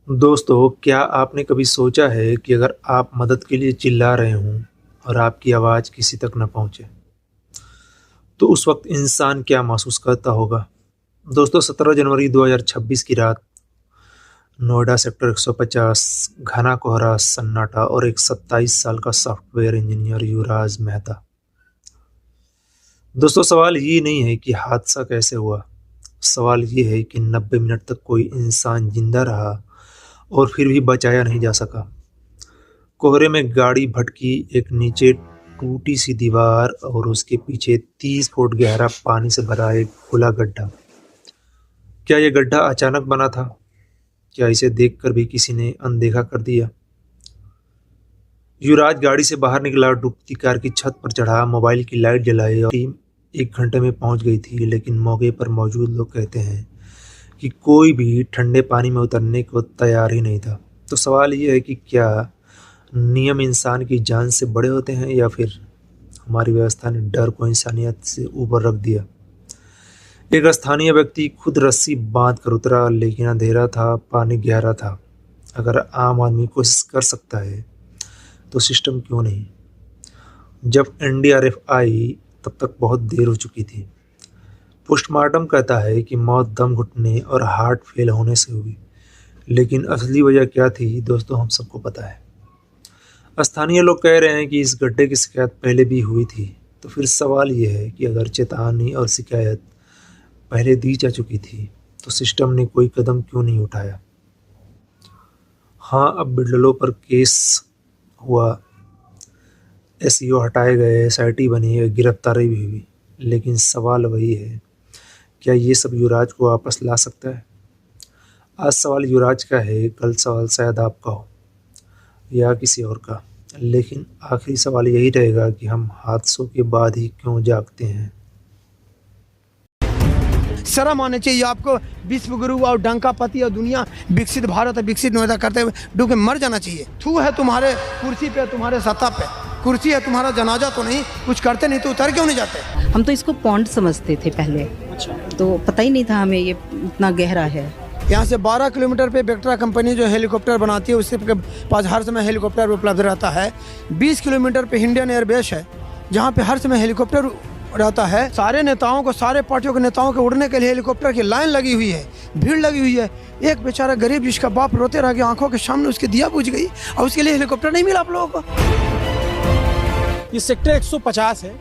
दोस्तों, क्या आपने कभी सोचा है कि अगर आप मदद के लिए चिल्ला रहे हों और आपकी आवाज़ किसी तक न पहुंचे, तो उस वक्त इंसान क्या महसूस करता होगा? दोस्तों, 17 जनवरी 2026 की रात, नोएडा सेक्टर 150, घना कोहरा, सन्नाटा और एक 27 साल का सॉफ्टवेयर इंजीनियर युवराज मेहता। दोस्तों, सवाल ये नहीं है कि हादसा कैसे हुआ, सवाल ये है कि 90 मिनट तक कोई इंसान जिंदा रहा और फिर भी बचाया नहीं जा सका। कोहरे में गाड़ी भटकी, एक नीचे टूटी सी दीवार और उसके पीछे 30 फुट गहरा पानी से भरा एक खुला गड्ढा। क्या यह गड्ढा अचानक बना था? क्या इसे देखकर भी किसी ने अनदेखा कर दिया? युवराज गाड़ी से बाहर निकला, डूबती कार की छत पर चढ़ा, मोबाइल की लाइट जलाई और टीम 1 घंटे में पहुंच गई थी। लेकिन मौके पर मौजूद लोग कहते हैं कि कोई भी ठंडे पानी में उतरने को तैयार ही नहीं था। तो सवाल ये है कि क्या नियम इंसान की जान से बड़े होते हैं या फिर हमारी व्यवस्था ने डर को इंसानियत से ऊपर रख दिया? एक स्थानीय व्यक्ति खुद रस्सी बांध कर उतरा, लेकिन अंधेरा था, पानी गहरा था। अगर आम आदमी कोशिश कर सकता है तो सिस्टम क्यों नहीं? जब एनडीआरएफ आई तब तक बहुत देर हो चुकी थी। पोस्टमार्टम कहता है कि मौत दम घुटने और हार्ट फेल होने से हुई, लेकिन असली वजह क्या थी दोस्तों, हम सबको पता है। स्थानीय लोग कह रहे हैं कि इस गड्ढे की शिकायत पहले भी हुई थी। तो फिर सवाल ये है कि अगर चेतावनी और शिकायत पहले दी जा चुकी थी तो सिस्टम ने कोई कदम क्यों नहीं उठाया? हाँ, अब बिल्डरों पर केस हुआ, एसईओ हटाए गए, एसआईटी बनी, गिरफ्तारी भी हुई, लेकिन सवाल वही है, क्या ये सब युवराज को वापस ला सकता है? आज सवाल युवराज का है, कल सवाल शायद आपका हो या किसी और का, लेकिन आखिरी सवाल यही रहेगा कि हम हादसों के बाद ही क्यों जागते हैं। शर्म आनी चाहिए आपको। विश्व गुरु और डंका पति और दुनिया विकसित भारत और विकसित नोएडा करते हुए डूब के मर जाना चाहिए। थू है तुम्हारे कुर्सी पे, तुम्हारे सत्ता पे, कुर्सी है तुम्हारा, जनाजा तो नहीं, कुछ करते नहीं तो उतर क्यों नहीं जाते? हम तो इसको पॉन्ड समझते थे पहले। अच्छा। तो पता ही नहीं था हमें ये इतना गहरा है। यहाँ से 12 किलोमीटर पे बेक्ट्रा कंपनी जो हेलीकॉप्टर बनाती है उसके पास हर समय हेलीकॉप्टर उपलब्ध रहता है। 20 किलोमीटर पे इंडियन एयरबेस है जहाँ पे हर समय हेलीकॉप्टर रहता है। सारे नेताओं को, सारे पार्टियों के नेताओं के उड़ने के लिए हेलीकॉप्टर की लाइन लगी हुई है, भीड़ लगी हुई है। एक बेचारा गरीब जिसका बाप रोते रह गया, आंखों के सामने उसकी दिया बुझ गई और उसके लिए हेलीकॉप्टर नहीं मिला आप लोगों को। ये सेक्टर 150 है,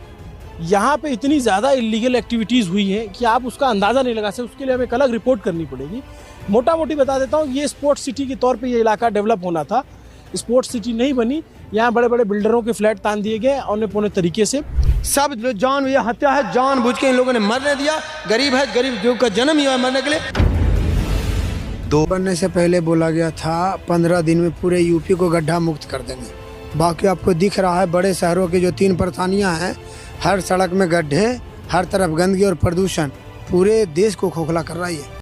यहाँ पे इतनी ज़्यादा इलीगल एक्टिविटीज़ हुई है कि आप उसका अंदाज़ा नहीं लगा सकते। उसके लिए हमें एक अलग रिपोर्ट करनी पड़ेगी। मोटा मोटी बता देता हूँ, ये स्पोर्ट्स सिटी के तौर पे ये इलाका डेवलप होना था, स्पोर्ट्स सिटी नहीं बनी। यहाँ बड़े बड़े बिल्डरों के फ्लैट तान दिए गए औने पौने तरीके से। सब जो जान ये हत्या है, जान बुझ के इन लोगों ने मरने दिया। गरीब है, गरीब जो का जन्म ही हुआ मरने के लिए। दो बनने से पहले बोला गया था 15 दिन में पूरे यूपी को गड्ढा मुक्त कर देंगे। बाकी आपको दिख रहा है बड़े शहरों की जो 3 परेशानियां हैं, हर सड़क में गड्ढे, हर तरफ गंदगी और प्रदूषण पूरे देश को खोखला कर रही है।